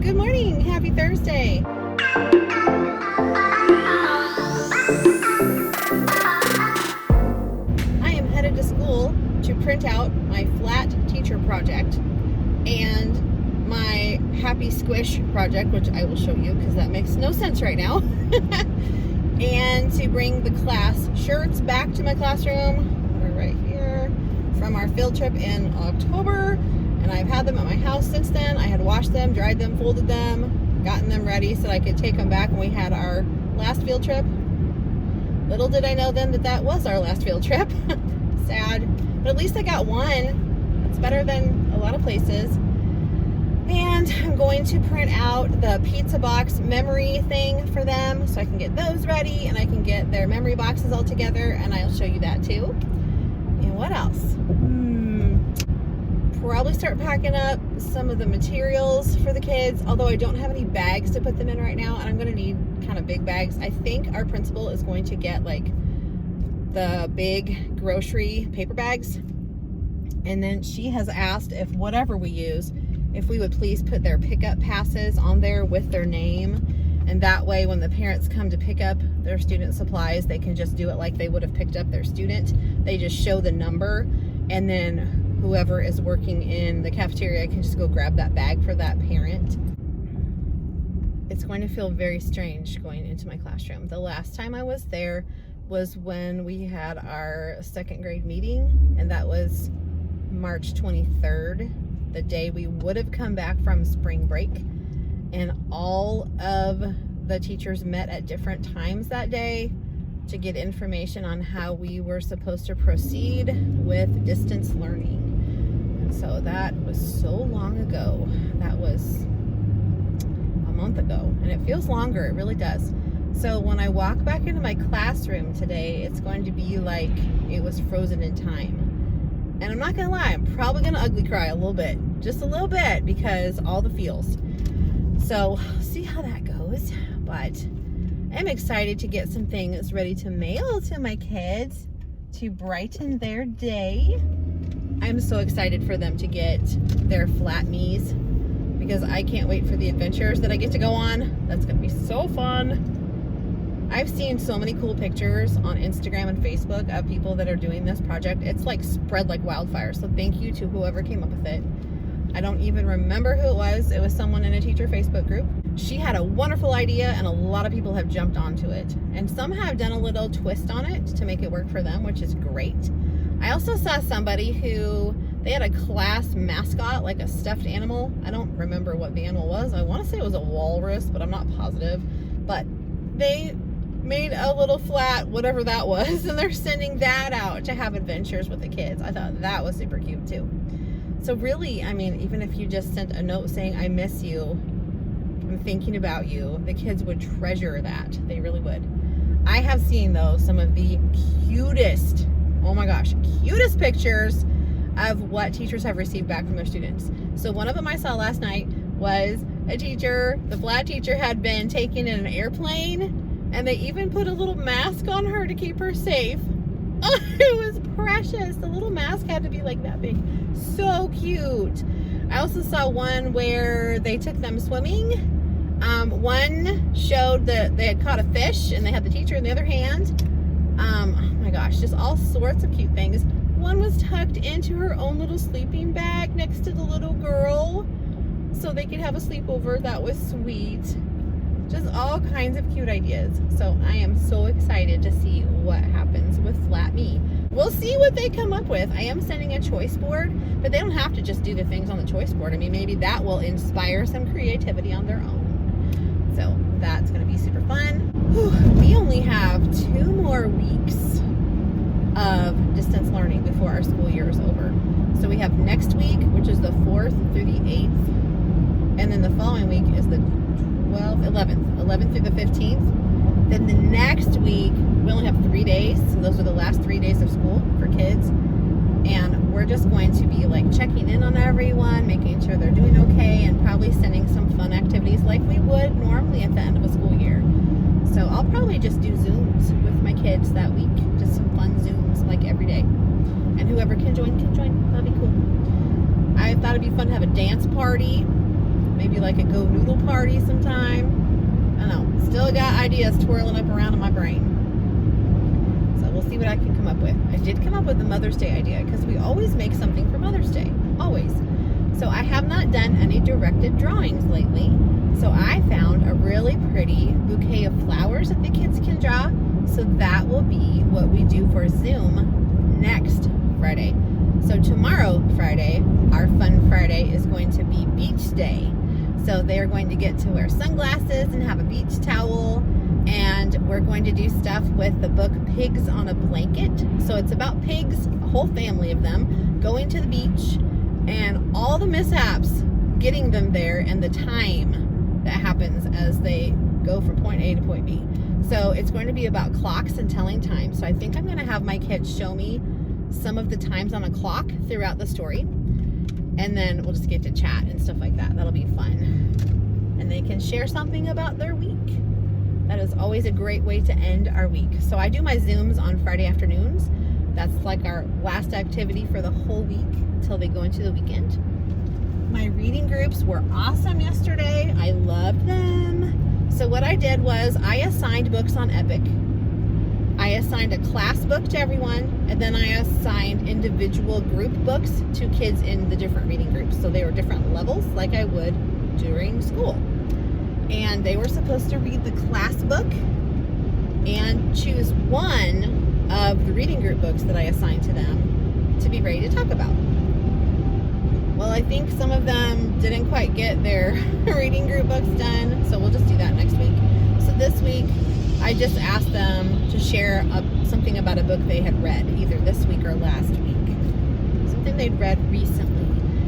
Good morning. Happy Thursday. I am headed to school to print out my flat teacher project and my happy squish project, which I will show you because that makes no sense right now. And to bring the class shirts back to my classroom. They're right here from our field trip in October. And I've had them at my house since then. I had washed them, dried them, folded them, gotten them ready so that I could take them back when we had our last field trip. Little did I know then that that was our last field trip. Sad. But at least I got one. It's better than a lot of places. And I'm going to print out the pizza box memory thing for them so I can get those ready and I can get their memory boxes all together, and I'll show you that too. And what else? Probably start packing up some of the materials for the kids, although I don't have any bags to put them in right now, and I'm going to need kind of big bags. I think our principal is going to get like the big grocery paper bags, and then she has asked if whatever we use, if we would please put their pickup passes on there with their name, and that way when the parents come to pick up their student supplies, they can just do it like they would have picked up their student. They just show the number, and then whoever is working in the cafeteria can just go grab that bag for that parent. It's going to feel very strange going into my classroom. The last time I was there was when we had our second grade meeting, and that was March 23rd, the day we would have come back from spring break. And all of the teachers met at different times that day to get information on how we were supposed to proceed with distance learning. And so that was so long ago. That was a month ago, and it feels longer. It really does. So when I walk back into my classroom today, it's going to be like it was frozen in time. And I'm not gonna lie, I'm probably gonna ugly cry a little bit, just a little bit, because all the feels. So see how that goes. But I'm excited to get some things ready to mail to my kids to brighten their day. I'm so excited for them to get their flat me's because I can't wait for the adventures that I get to go on. That's gonna be so fun. I've seen so many cool pictures on Instagram and Facebook of people that are doing this project. It's like spread like wildfire. So thank you to whoever came up with it. I don't even remember who it was. It was someone in a teacher Facebook group. She had a wonderful idea and a lot of people have jumped onto it. And some have done a little twist on it to make it work for them, which is great. I also saw somebody who, they had a class mascot, like a stuffed animal. I don't remember what the animal was. I want to say it was a walrus, but I'm not positive. But they made a little flat, whatever that was, and they're sending that out to have adventures with the kids. I thought that was super cute too. So really, I mean, even if you just sent a note saying, I miss you, I'm thinking about you, the kids would treasure that. They really would. I have seen, though, some of the cutest, oh my gosh, cutest pictures of what teachers have received back from their students. So one of them I saw last night was a teacher, the flat teacher had been taken in an airplane, and they even put a little mask on her to keep her safe. Oh, it was precious. The little mask had to be like that big. So cute. I also saw one where they took them swimming. One showed that they had caught a fish and they had the teacher in the other hand. Oh my gosh, just all sorts of cute things. One was tucked into her own little sleeping bag next to the little girl so they could have a sleepover. That was sweet. Just all kinds of cute ideas. So I am so excited to see what happens with Flat Me. We'll see what they come up with. I am sending a choice board, but they don't have to just do the things on the choice board. I mean, maybe that will inspire some creativity on their own. So that's going to be super fun. Whew, we only have 2 more weeks of distance learning before our school year is over. So we have next week, which is the 4th through the 8th. And then the following week is the 11th through the 15th. Then the next week, we only have 3 days. So those are the last 3 days of school for kids. And we're just going to be like checking in on everyone, making sure they're doing okay, and probably sending some fun activities like we would normally at the end of a school year. So I'll probably just do Zooms with my kids that week. Just some fun Zooms like every day. And whoever can join, can join. That'd be cool. I thought it'd be fun to have a dance party Maybe like a go noodle party sometime. I don't know. Still got ideas twirling up around in my brain. So we'll see what I can come up with. I did come up with the Mother's Day idea because we always make something for Mother's Day. Always. So I have not done any directed drawings lately. So I found a really pretty bouquet of flowers that the kids can draw. So that will be what we do for Zoom next Friday. So tomorrow, Friday, our fun Friday is going to be beach day. So they're going to get to wear sunglasses and have a beach towel. And we're going to do stuff with the book Pigs on a Blanket. So it's about pigs, a whole family of them, going to the beach and all the mishaps getting them there and the time that happens as they go from point A to point B. So it's going to be about clocks and telling time. So I think I'm going to have my kids show me some of the times on a clock throughout the story. And then we'll just get to chat and stuff like that. That'll be fun. And they can share something about their week. That is always a great way to end our week. So I do my Zooms on Friday afternoons. That's like our last activity for the whole week until they go into the weekend. My reading groups were awesome yesterday. I loved them. So what I did was I assigned books on Epic. I assigned a class book to everyone, and then I assigned individual group books to kids in the different reading groups. So they were different levels like I would during school. And they were supposed to read the class book and choose one of the reading group books that I assigned to them to be ready to talk about. Well, I think some of them didn't quite get their reading group books done, so we'll just do that next week. So this week, I just asked them to share something about a book they had read, either this week or last week. Something they'd read recently.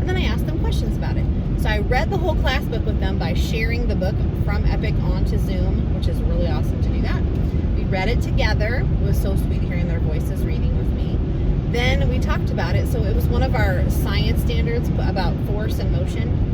And then I asked them questions about it. So I read the whole class book with them by sharing the book from Epic onto Zoom, which is really awesome to do that. We read it together. It was so sweet hearing their voices reading with me. Then we talked about it. So it was one of our science standards about force and motion.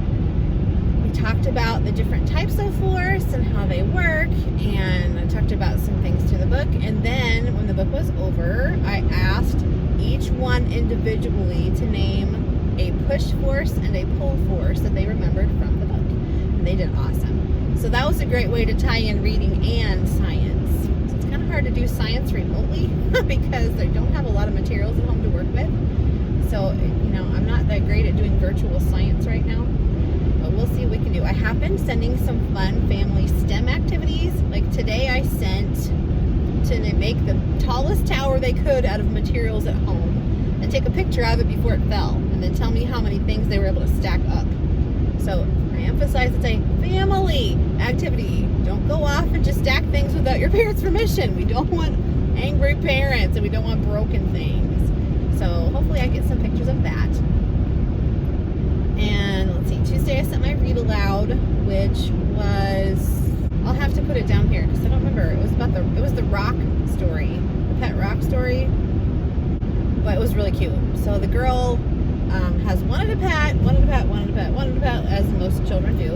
We talked about the different types of force and how they work, and I talked about some things to the book. And then when the book was over, I asked each one individually to name a push force and a pull force that they remembered from the book. And they did awesome. So that was a great way to tie in reading and science. So it's kind of hard to do science remotely because I don't have a lot of materials at home to work with. So, I'm not that great at doing virtual science right now. But we'll see what we can do. I have been sending some fun family STEM activities. Like today I sent to make the tallest tower they could out of materials at home and take a picture of it before it fell, and then tell me how many things they were able to stack up. So I emphasize it's a family activity. Don't go off and just stack things without your parents' permission. We don't want angry parents, and we don't want broken things. So hopefully I get some pictures of that. And let's see, Tuesday I sent my read aloud, which was, I'll have to put it down here because I don't remember. It was the rock story, the pet rock story. But it was really cute. So the girl has wanted a pet, as most children do.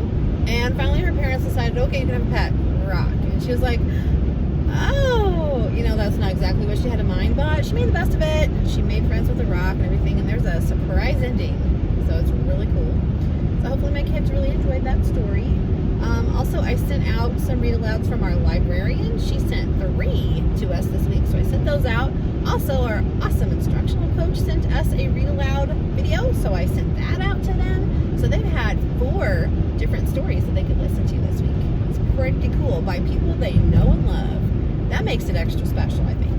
And finally her parents decided, okay, you can have a pet, rock. And she was like, oh, that's not exactly what she had in mind, but she made the best of it. She made friends with the rock and everything, and there's a surprise ending. So it's really cool. So hopefully my kids really enjoyed that story. Also, I sent out some read-alouds from our librarian. She sent 3 to us this week, so I sent those out. Also, our awesome instructional coach sent us a read-aloud video, so I sent that out to them. So they've had 4 different stories that they could listen to this week. It's pretty cool, by people they know and love. That makes it extra special, I think.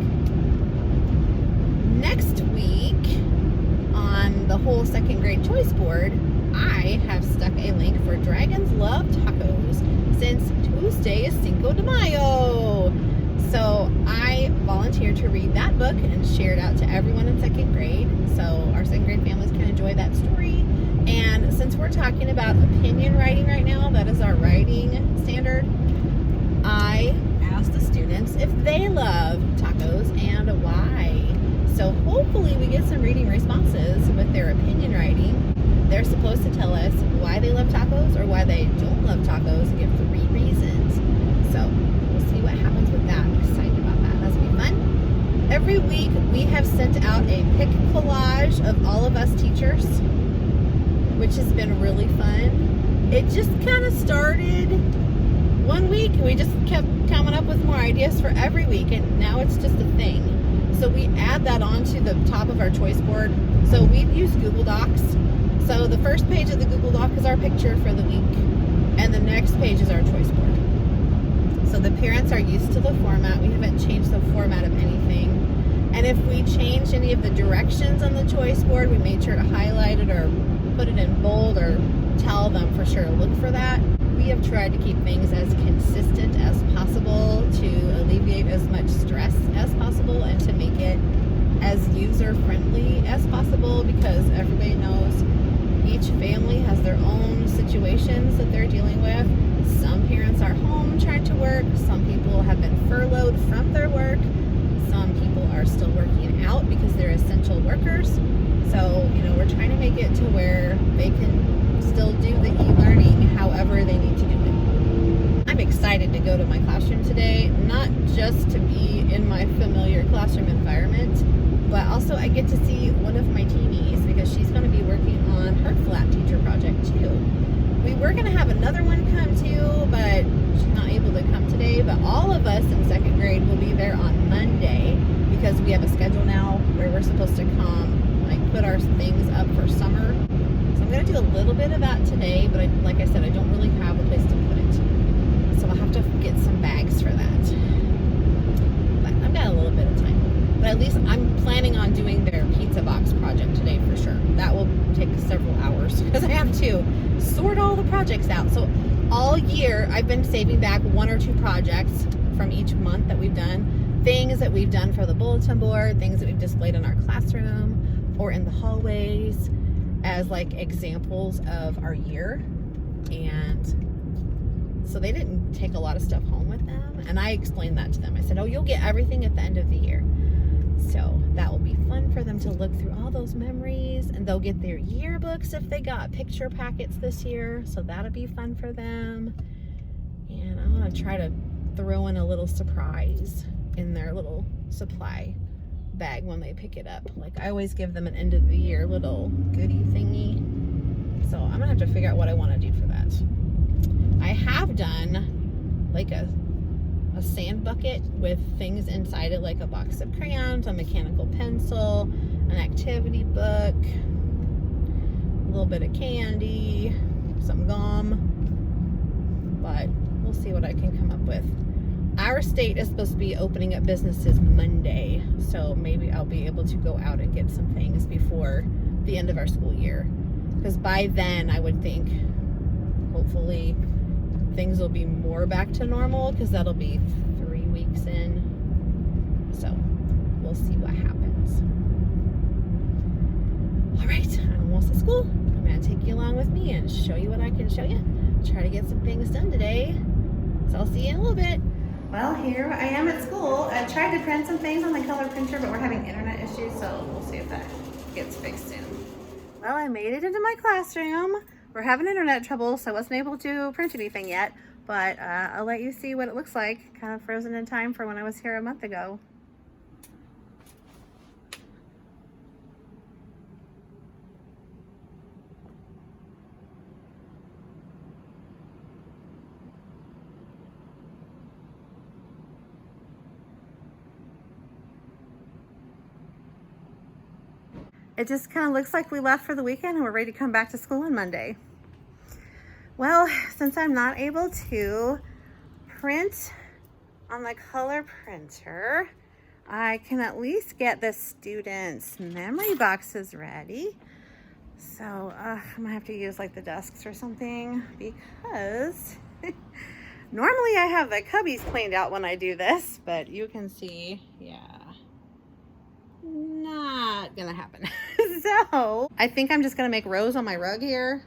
Next week, on the whole 2nd grade choice board, I have stuck a link for Dragons Love Tacos since Tuesday is Cinco de Mayo. So I volunteered to read that book and share it out to everyone in 2nd grade. So our 2nd grade families can enjoy that story. And since we're talking about opinion writing right now, that is our writing standard, I asked the students if they love tacos and why. So hopefully we get some reading responses with their opinion writing. They're supposed to tell us why they love tacos or why they don't love tacos and give 3 reasons. So we'll see what happens with that. I'm excited about that. That's going to be fun. Every week we have sent out a pic collage of all of us teachers, which has been really fun. it just kind of started one week and we just kept coming up with more ideas for every week, and now it's just a thing. So we add that onto the top of our choice board. So we use Google Docs. So the first page of the Google Doc is our picture for the week, and the next page is our choice board. So the parents are used to the format. We haven't changed the format of anything. And if we change any of the directions on the choice board, we made sure to highlight it or put it in bold or tell them for sure to look for that. We have tried to keep things as consistent as possible to alleviate as much stress as possible and to make it as user-friendly as possible, because everybody knows each family has their own situations that they're dealing with. Some parents are home trying to work. Some people have been furloughed from their work. Some people are still working out because they're essential workers. So, we're trying to make it to where they can still do the e-learning however they need to do it. I'm excited to go to my classroom today, not just to be in my familiar classroom environment, but also I get to see one of my Tinies because she's going to be working on her flat teacher project too. We were going to have another one come too, but she's not able to come today. But all of us in second grade will be there on Monday because we have a schedule now where we're supposed to come, put our things up for summer. So I'm going to do a little bit of that today, but like I said, I don't really have a place to put it. So I'll have to get some bags for that. But I've got a little bit of time. But at least I'm planning on doing their pizza box project today for sure. That will take several hours because I have to sort all the projects out. So all year I've been saving back 1 or 2 projects from each month that we've done. Things that we've done for the bulletin board, things that we've displayed in our classroom or in the hallways as examples of our year. And so they didn't take a lot of stuff home with them. And I explained that to them. I said, oh, you'll get everything at the end of the year. So that will be fun for them to look through all those memories, and they'll get their yearbooks if they got picture packets this year. So that'll be fun for them. And I want to try to throw in a little surprise in their little supply bag when they pick it up. I always give them an end of the year little goodie thingy. So I'm gonna have to figure out what I want to do for that. I have done a sand bucket with things inside it, like a box of crayons, a mechanical pencil, an activity book, a little bit of candy, some gum, but we'll see what I can come up with. Our state is supposed to be opening up businesses Monday, so maybe I'll be able to go out and get some things before the end of our school year, because by then I would think hopefully things will be more back to normal, because that'll be 3 weeks in. So we'll see what happens. All right, I'm almost at school. I'm going to take you along with me and show you what I can show you. Try to get some things done today. So I'll see you in a little bit. Well, here I am at school. I tried to print some things on the color printer, but we're having internet issues, so we'll see if that gets fixed soon. Well, I made it into my classroom. We're having internet trouble, so I wasn't able to print anything yet, but I'll let you see what it looks like, kind of frozen in time for when I was here a month ago. It just kind of looks like we left for the weekend and we're ready to come back to school on Monday. Well, since I'm not able to print on the color printer, I can at least get the students' memory boxes ready. So I'm gonna have to use the desks or something, because normally I have the cubbies cleaned out when I do this, but you can see, yeah, not gonna happen. So I think I'm just gonna make rows on my rug here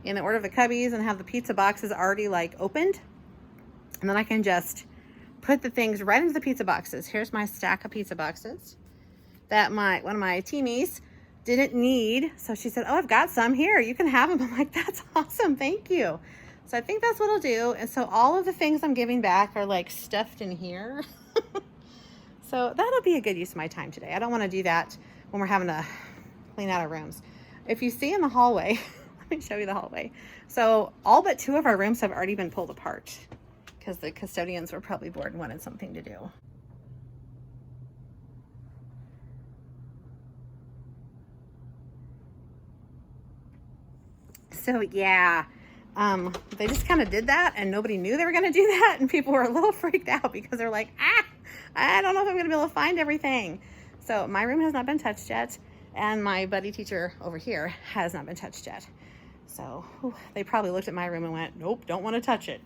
in the order of the cubbies and have the pizza boxes already opened, and then I can just put the things right into the pizza boxes. Here's my stack of pizza boxes that one of my Tinies didn't need, so she said, oh, I've got some here, you can have them. I'm like, that's awesome, thank you. So I think that's what I'll do. And so all of the things I'm giving back are stuffed in here. So that'll be a good use of my time today. I don't want to do that when we're having to clean out our rooms. If you see in the hallway, let me show you the hallway. So all but 2 of our rooms have already been pulled apart because the custodians were probably bored and wanted something to do. So yeah, they just kind of did that and nobody knew they were going to do that. And people were a little freaked out because they're like, I don't know if I'm going to be able to find everything. So my room has not been touched yet. And my buddy teacher over here has not been touched yet. So they probably looked at my room and went, nope, don't want to touch it.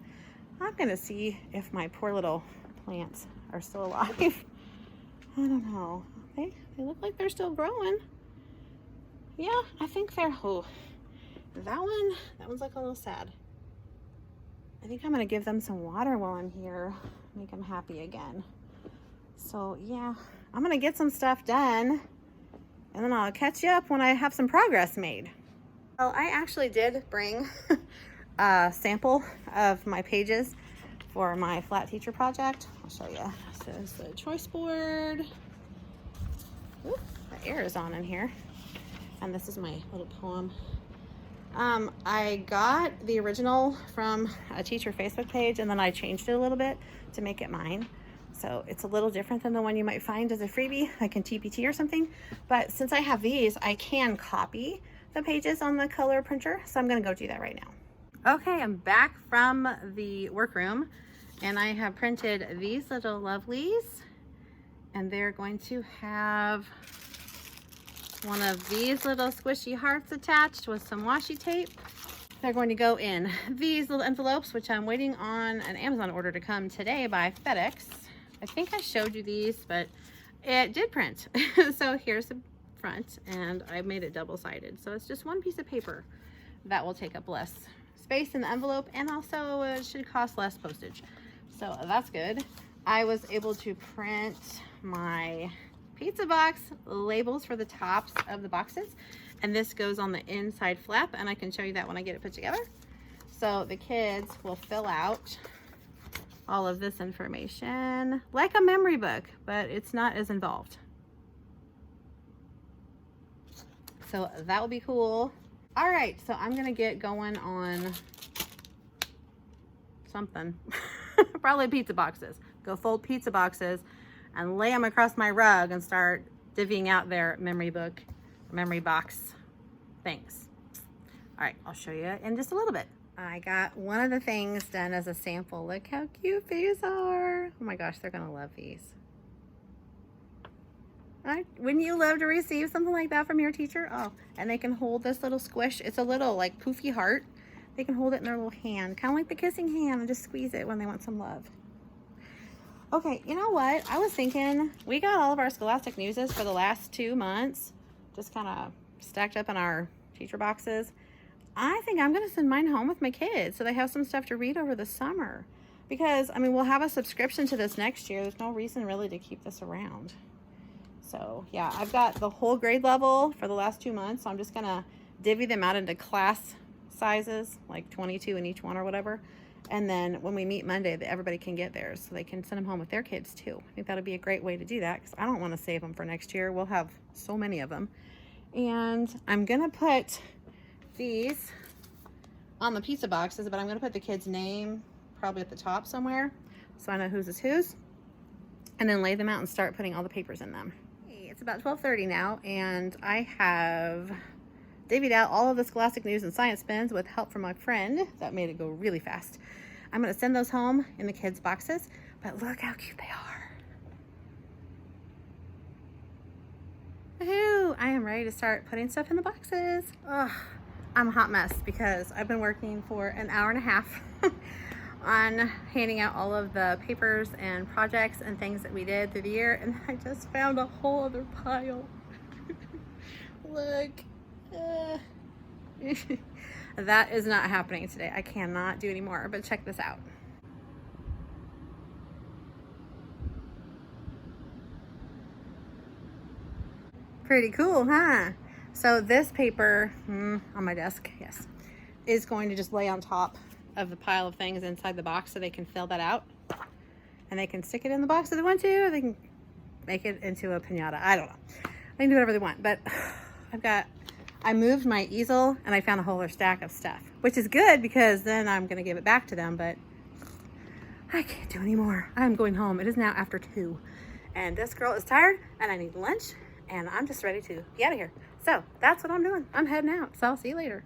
I'm going to see if my poor little plants are still alive. I don't know. They look like they're still growing. Yeah, I think they're, that one's like a little sad. I think I'm going to give them some water while I'm here, make them happy again. So yeah, I'm going to get some stuff done and then I'll catch you up when I have some progress made. Well, I actually did bring a sample of my pages for my flat teacher project. I'll show you. This is the choice board. Ooh, the air is on in here. And this is my little poem. I got the original from a teacher Facebook page and then I changed it a little bit to make it mine. So it's a little different than the one you might find as a freebie, like in TpT or something. But since I have these, I can copy the pages on the color printer. So I'm gonna go do that right now. Okay, I'm back from the workroom and I have printed these little lovelies and they're going to have one of these little squishy hearts attached with some washi tape. They're going to go in these little envelopes, which I'm waiting on an Amazon order to come today by FedEx. I think I showed you these, but it did print. So here's the front and I made it double-sided. So it's just one piece of paper that will take up less space in the envelope and also it should cost less postage. So that's good. I was able to print my pizza box labels for the tops of the boxes and this goes on the inside flap and I can show you that when I get it put together. So the kids will fill out all of this information like a memory book, but it's not as involved. So that will be cool. All right, so I'm gonna get going on something. Probably pizza boxes. Go fold pizza boxes and lay them across my rug and start divvying out their memory box things. All right, I'll show you in just a little bit. I got one of the things done as a sample. Look how cute these are. Oh my gosh, they're gonna love these. Wouldn't you love to receive something like that from your teacher? Oh, and they can hold this little squish. It's a little like poofy heart. They can hold it in their little hand, kind of like the kissing hand, and just squeeze it when they want some love. Okay, you know what? I was thinking we got all of our Scholastic Newses for the last 2 months, just kind of stacked up in our teacher boxes. I think I'm going to send mine home with my kids so they have some stuff to read over the summer. Because, I mean, we'll have a subscription to this next year. There's no reason really to keep this around. So, yeah, I've got the whole grade level for the last 2 months. So I'm just going to divvy them out into class sizes, like 22 in each one or whatever. And then when we meet Monday, everybody can get theirs so they can send them home with their kids too. I think that'll be a great way to do that because I don't want to save them for next year. We'll have so many of them. And I'm going to put these on the pizza boxes, but I'm going to put the kid's name probably at the top somewhere so I know whose is whose. And then lay them out and start putting all the papers in them. Hey, it's about 12:30 now and I have divvied out all of the Scholastic News and Science Spins with help from my friend. That made it go really fast. I'm going to send those home in the kids' boxes, but look how cute they are. Woohoo! I am ready to start putting stuff in the boxes. Ugh, I'm a hot mess because I've been working for an hour and a half on handing out all of the papers and projects and things that we did through the year, and I just found a whole other pile. Look. That is not happening today. I cannot do any more, but check this out. Pretty cool, huh? So this paper on my desk, yes, is going to just lay on top of the pile of things inside the box so they can fill that out. And they can stick it in the box if they want to, or they can make it into a piñata. I don't know. They can do whatever they want, but I moved my easel and I found a whole other stack of stuff, which is good because then I'm gonna give it back to them, but I can't do anymore. I'm going home. It is now after 2 and this girl is tired and I need lunch and I'm just ready to be out of here. So that's what I'm doing. I'm heading out. So I'll see you later.